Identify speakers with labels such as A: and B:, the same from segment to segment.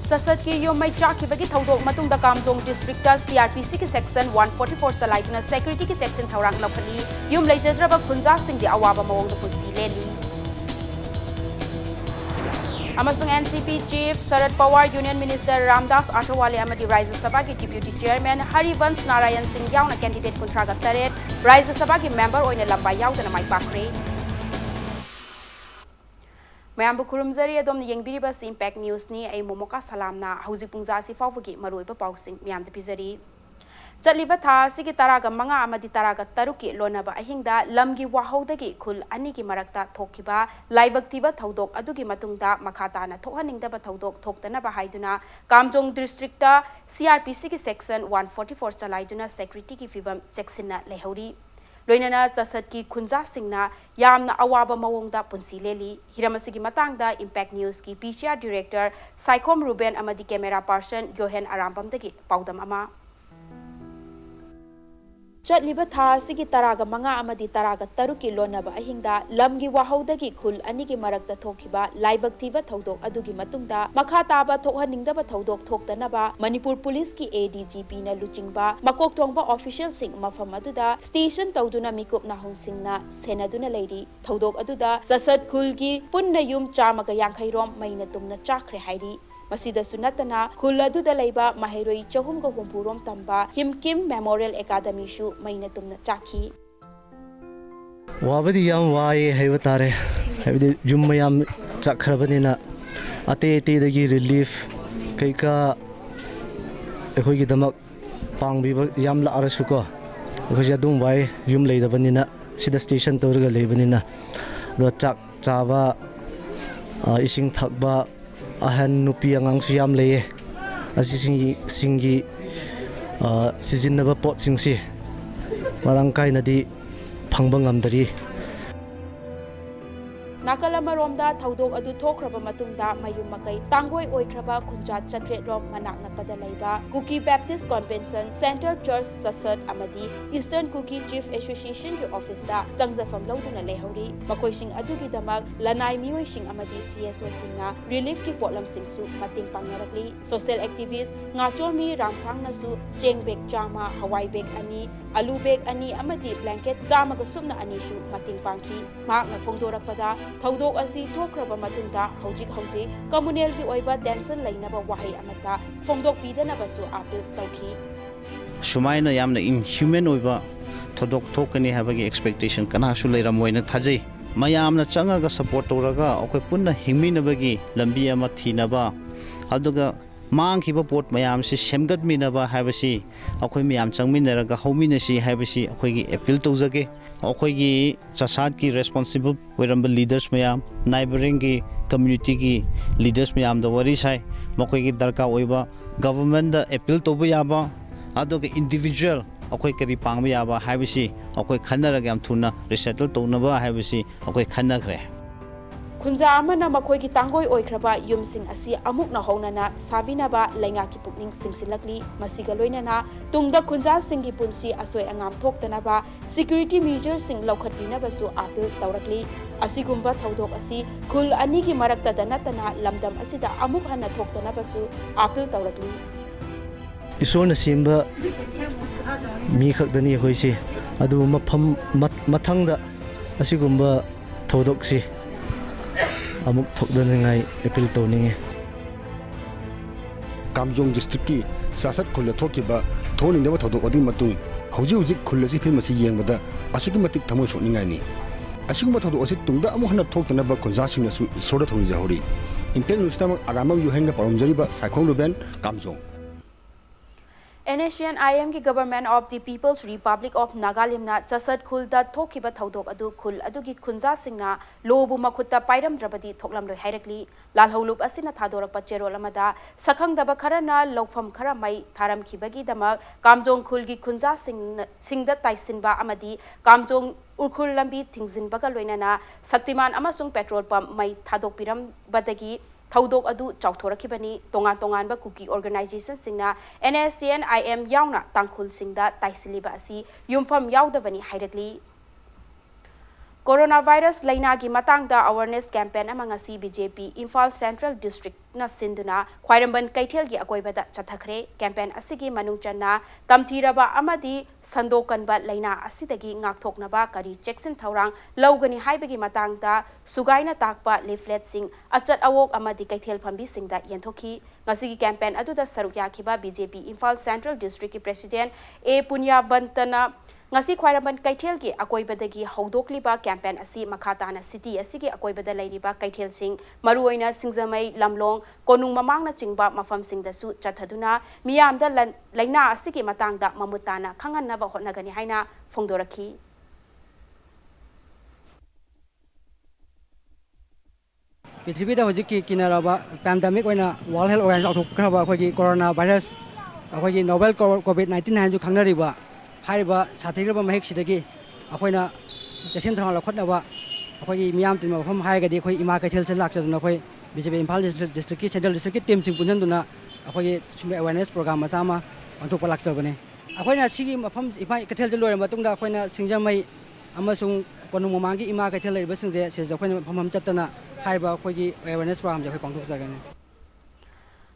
A: Sasat ki yom mai chak bagi thodok matung da Kamjong district ta CRPC ki section 144 salaiduna security ki section thorang lakhani yom leijadraba khunja sing di awaba mawong da punsi leli Amasung NCP Chief Sarad Pawar Union Minister Ramdas Atharwale amadi Rajya Sabha ki Deputy Chairman Harivansh Narayan Singh yauna candidate kuntraga taret Rajya Sabha ki member oine lamba yaudana mai pakre Mayambu Kurumzari adom yengbiri bas Impact News ni ay momoka salamna hauji pungza si fawgi maroi pa pausing miyam de pizari Chaliba tha sigi taraga manga amadi taraga taruki lonaba ahingda lamgi wahaudagi khul ani ki marakta thokiba laibaktiba thodok adugi matungda makhata na thohaningda ba thodok thoktana ba haiduna Kamjong district ta CRPC ki section 144 chalaiduna security ki fibam checksina lehauri Loinana Chasat ki khunja singna yamna awaba mawongda punsi leli hiramasigi matangda Impact News ki PCR director Saikom Ruben amadi camera person Yohen Arambam dagi paudam ama Chatliba tha sigi taraga manga amadi taraga taruki lonaba ahingda lamgi wahaudagi khul ani ki marakta thokiba laibaktiba thodok adugi matungda makha taba thokhaningdaba thodok thoktanaba Manipur Police ki ADGP na luchingba makok tongba official sing mafam aduda station tawduna mikup na hongsingna senaduna leiri thodok aduda sasat khulgi punna yum chamaga yankhairom maina tumna chakre hairi Masida sunatana khuladu da leiba maheroi chahum ga humpurom tamba Himkim Memorial Academy shu maina tumna chakhi
B: Wabadi yam wai hayatare habidi jummayam chakhrabani ate dagi relief kaika ekhoi gi damak pangbi yam la arasuko ekhoi adum wai yum leidabani na sida station torga leibani na do chak chawa ising thakba ahan nupi angang siyam leye asi singi sizinaba pot singsi marangkai nadi phangbang amdari
A: Nakalama romda thodok adu thokraba matungda mayum makai tangoi oikraba khunja chatret rom manak nakpada leiba Kuki Baptist Convention Center Church Chasat amadi Eastern Kuki Chief Association ki office da sangjafam loduna lehauri makoi sing adugi damak lanai mioi sing amadi CSO singna relief ki potlam singsu mating pangnarakli social activist ngachomi ramsang nasu cheng bag chama hawai bag ani alu bag ani amadi blanket chama ga sumna ani shu mating pangki mak na phongdorakpada Thodok asi thokraba matungda hojik communal ki oiba tension lainaba wahai amata phongdok pidanaba su apil tawki
C: Sumaina yamna inhuman oiba thodok thokani habagi expectation kana su leiramoi thajai mayamna changaga support toraga okoi punna hingminabagi lambi ama thinaba aduga mangkhiba pot mayam si semgat minaba habasi okoi miyam changminaraga hominasi habasi okoi gi appeal tawjage okoi gi chasat ki responsible oiramba leaders mayam neighboring ki community ki leaders mayam da wari sai mokoi gi darka oiba government da appeal tobu yaba adoga individual okoi kari pangba yaba habasi okoi khannaraga yam thuna resettle tonaba habasi okoi khannakre
A: Khunja amana makoi ki tangoi oikraba yumsing asi amuk na honana sabinaba lenga ki pukning singsilakli masiga loinana tungda khunja singi punsi asoi angam thoktanaba security measures sing laukhatbina basu apil tawrakli asigumba thodok asi khul ani ki marakta danatana lamdam asida amuk hana thoktana basu apil tawrakli
B: Isona simba mi khakdani hoisi adu mafam mathangda asigumba thodoksi amuk thokdangai appeal tawninge
D: Kamjong district ki sasat khulla thokiba thoningdaba thodok adi matung hauji khullasi phimasi yengbada asugi matik thamoi soningai ni asigumba thodok asi tungda amu hana thoktanaba khunja singna su isoda thonja hori Impact News tamang aramam yuhenga paromjariba Saikhong Ruben Kamjong
A: NACN IM ki Government of the People's Republic of Nagaland na Chasat khul da thokiba thodok adu khul adugi khunja singna lobu makhutta pairam drabadi thoklam loi hairakli lalholup asina thadorakpa cherol amada sakhang daba kharana lawfam khara mai tharam khibagi damak Kamjong khul gi khunja singda taisinba amadi Kamjong urkhul lambi thingzinbaga loinana Saktiman amasung petrol pump mai thadok piram badagi Thodok adu chauthoraki tongan ba Kuki organization singna NACN IM yauna tangkhul singda taisiliba asi yumfam yaudabani hairakli Coronavirus lainagi matangda awareness campaign amang asi BJP Imphal Central District na sinduna Khwairamban Kaithel gi akoibada chathakre campaign asigi manungchanna tamthiraba amadi sandokanba laina asidagi ngakthoknaba kari checksin thaurang lawgani haibagi matangda sugaina takpa leaflet sing achat awok amadi Kaithel phambi singda yenthoki ngasigi campaign aduda saruk yakhiba BJP Imphal Central District ki President A Punya Bantana ngasi Khwairamban Kaithel gi akoibadagi hawdokliba campaign asi makhatana city asigi akoibada leiriba Kaithel sing maruoina Singjamai Lamlong Konung Mamangna chingba mafam singdasu chathaduna miyamda laina asigi matangda mamutana khangannaba hotnagani haina phongdorakhi
E: पृथ्वी हजिकी किनारबा pandemic World Health Organization औथोखब अखोगी corona virus अखोगी novel कोविड-19 हाइजु खंगनरिबा हारिबा साथीरब महिकसिदगी अखोइना चेक्शन थरांग लखोटनबा अखोगी मियाम टिम मफम हाइगदी अखोई इमा कैथेल से लाक्चदुना अखोई बीजेपी इम्फाल डिस्ट्रिक्ट की सेंट्रल डिस्ट्रिक्ट की टीम पुनजनदुना अखोगी सुमे अवेयरनेस प्रोग्राम मचामा अंथोप लाक्चबने अखोइना सिगी मफम इफा कैथेल जे लोयर मतुंगदा अखोइना सिंगजामई अमसुंग कोनुंग ममांगी इमा कैथेल लेरिबसिंजे से अखोइना मफम चतना हाइबा अखोगी अवेयरनेस प्रोग्राम जे अखोई पांथोकजगने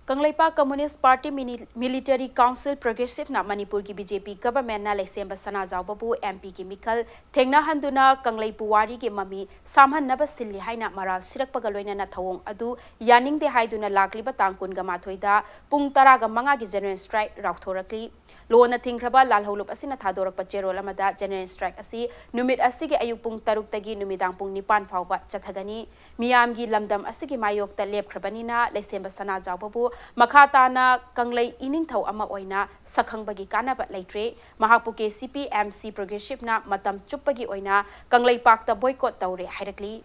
A: Kanglaipa Communist Party Military Council Progressive na Manipur ki BJP government na laisemba sana jawbabu MP ki Mikhal thengna handuna Kanglai Puwari ki mami samhan naba silli haina maral sirakpaga loina na thawong adu yaning de haiduna lakliba tangkun ga mathoida pung 10 ga manga gi general strike rauthorakli lona thingraba lalholup asina thadorak pacherol amada general strike asi numit asigi ayuk pung 6 tagi numidang pung 9 fawba chathagani miyam gi lamdam asigi mayok ta lepkhrabanina laisemba sana jawbabu makhatana Kanglai iningthau ama oina sakhangbagi kanaba leitre mahapu ke CPMC progressive na matam chuppagi oina Kanglai pakta boycott tawre hairakli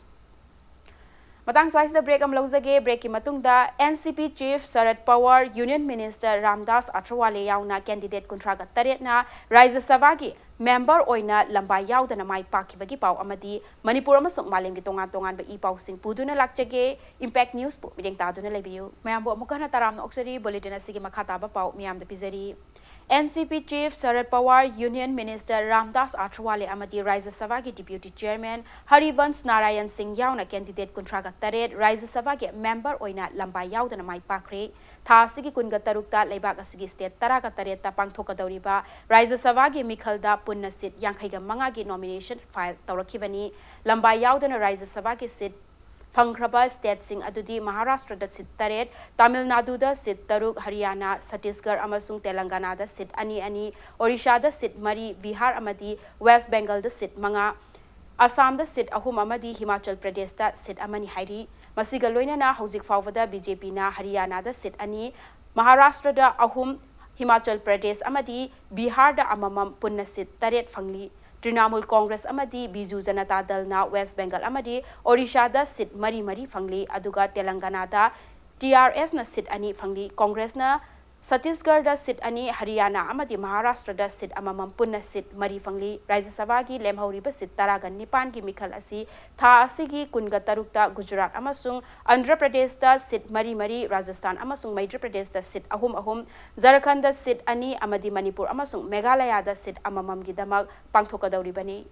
A: matang swaise the break am lojage break ki matungda NCP chief Sharad Pawar Union Minister Ramdas Atrawale yauna candidate kuntraga taret na Rajya Sabha gi member oina lambai yaudana mai pakibagi pau amadi Manipur amasung malem gi tongan tongan ba I pau sing puduna lakjage Impact News pu mideng taduna lebiu mayambo amukana taramna oksari bulletin asigi makhata ba pau miyam da pizari NCP Chief Sharad Pawar Union Minister Ramdas Atrawale amadi Rajya Sabha ki Deputy Chairman Harivansh Narayan Singh yauna candidate kuntraga taret Rajya Sabha ki member oina lambai yaudana mai pakre tha asigi kunga tarukta leibak asigi state 10 ga taret ta pangthokadawriba Rajya Sabha ki Mikhalda punna seat 59 gi nomination file tawrakhibani lambai yaudana Rajya Sabha ki seat Phangraba state sing adudi Maharashtra da sit 3 Tamil Nadu da sit 3 Haryana Chhattisgarh amasung Telangana da sit ani Odisha da sit 3 Bihar amadi West Bengal da sit 5 Assam da sit 3 amadi Himachal Pradesh da sit amani hairi masiga loinana hojik fawada BJP na Haryana da sit ani Maharashtra da 3 Himachal Pradesh amadi Bihar da amamam punna sit 3 phangli Trinamool Congress amadi Biju Janata Dal na West Bengal amadi Odisha da sit mari phangli aduga Telangana da TRS na sit ani phangli Congress na Chhattisgarh da sit ani Haryana amadi Maharashtra da sit amamam punna sit mari phangli Rajya Sabha gi lemhauri ba sit 10 ga 9 gi mikhal asi tha asigi kunga tarukta Gujarat amasung Andhra Pradesh da sit mari Rajasthan amasung Madhya Pradesh da sit ahum Jharkhand da sit ani amadi Manipur amasung Meghalaya da sit amamam gi damak pangthokadawri bani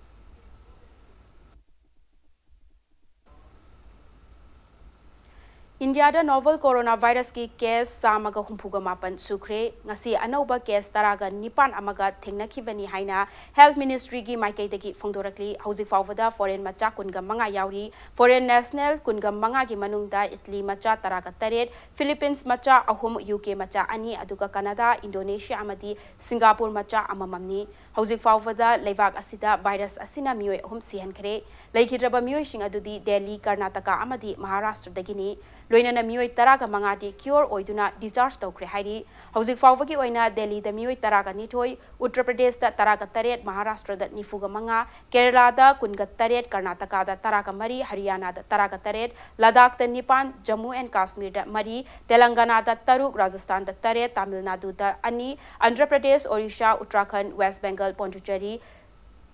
A: India da novel coronavirus ki case samaga humpuga mapan sukre ngasi anauba case taraga nipan amaga thengnakhibani haina health ministry gi maikai dagi phongdorakli hojik fawada foreign macha kunga manga yauri foreign national kunga manga gi manungda Italy macha taraga taret Philippines macha ahum UK macha ani aduga Canada Indonesia amadi Singapore macha amamamni hojik fawada leibak asida virus asina mioi ahum sihankhre leikhiraba mioi sing adudi Delhi Karnataka amadi Maharashtra dagini loinana mioi 10 ga mangadi cure oiduna discharge tawkre hairi hojik fawbagi oina Delhi da mioi 10 ga nithoi Uttar Pradesh da 10 ga 3 Maharashtra da 9 ga manga Kerala da 10 ga 3 Karnataka da 10 ga 3 Haryana da 10 ga 3 Ladakh da 9 Jammu and Kashmir da 3 Telangana da 3 Rajasthan da 3 Tamil Nadu da 2 Andhra Pradesh Odisha Uttarakhand West Bengal Pondicherry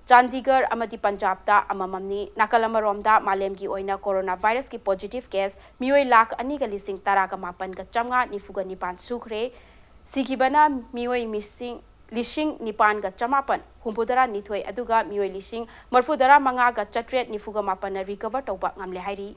A: Chandigarh amadi Punjab da amamamni nakalamarom malem gi oina coronavirus ki positive case mioi lakh ani ga lising 10 ga 8 ga chamnga nifuga nipan sukre sikibana mioi missing ꯂꯤꯁꯤꯡ ꯅꯤꯄꯥꯟꯒ ꯆꯃꯥꯄꯟ ꯍꯨꯝꯐꯨꯇꯔꯥ ꯅꯤꯊꯣꯏ ꯑꯗꯨꯒ ꯃꯤꯑꯣꯏ ꯂꯤꯁꯤꯡ ꯃꯔꯐꯨꯇꯔꯥ ꯃꯉꯥꯒ ꯆꯥꯇ꯭ꯔꯦꯠ ꯅꯤꯐꯨꯒ ꯃꯥꯄꯟꯅ recover ꯇꯧꯕ ꯉꯝꯂꯦ ꯍꯥꯏꯔꯤ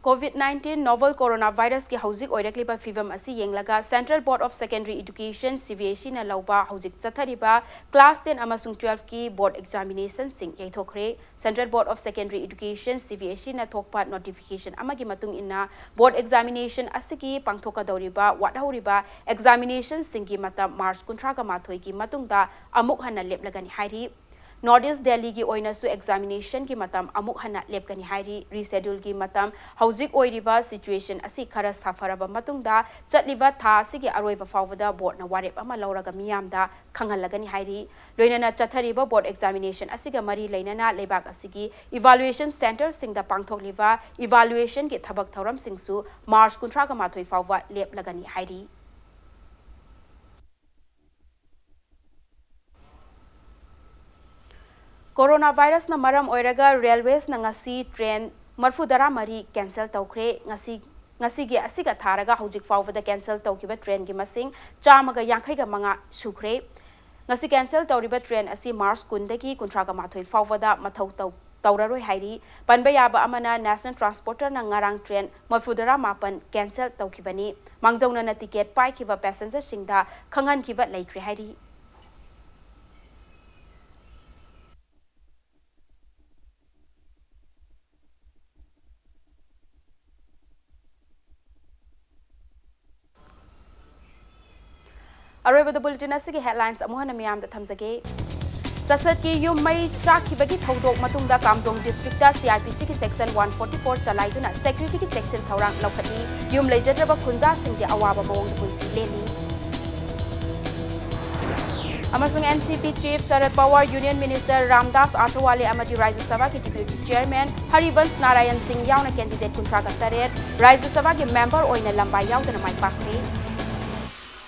A: COVID-19 novel coronavirus ki hauzik oirakliba fivam asi yenglaga Central Board of Secondary Education CBSE na lauba hauzik chathariba class 10 amasung 12 ki board examination sing yaithokre Central Board of Secondary Education CBSE na thokpa notification amagi matung inna board examination asiki pangthoka doriba wadhauriba examination singi mata March 18 ki matungda amuk hana leplagani hairi Northeast Delhi ki oina su examination ki matam amuk hana lepkani hairi reschedule ki matam hauzik oiriba situation asi khara safaraba matungda chatliba tha asigi aroiba fawada board na warep ama lauraga miyamda khangalagani hairi loinana chathariba board examination asiga mari leinana lebak asigi evaluation center singda pangthokliba evaluation ki thabak thoram singsu March 18 fawwa leplagani hairi Coronavirus na maram oiraga railways na ngasi train marfudara mari cancel tawkre ngasi gi asiga tharaga hojik fawbada cancel tawkiba train gi masing chamaga yankhaiga manga sukre ngasi cancel tawriba train asi March 10 dagi 18 fawbada mathau tawraroi hairi panba yaba amana National Transporter na ngarang train marfudara mapan cancel tawkibani mangjauna na ticket pai kiba passenger singda khangan kiba laikre hairi Arreba bulletin asigi headlines amuhana miyam da thamjage Sasat ki yum mai chakibagi thodok matungda Kamjong district da CRPC ki section 144 chalaiduna security ki section thorang laukhati yum leijadraba khunja singdi awaba mawong punsi leni Amasung NCP Chief Sarad Pawar Union Minister Ramdas Athawale amadi Rajya Sabha ki Deputy Chairman Harivansh Narayan Singh yauna candidate kuntraga taret Rajya Sabha ki member oina lambai yaudana mai pakre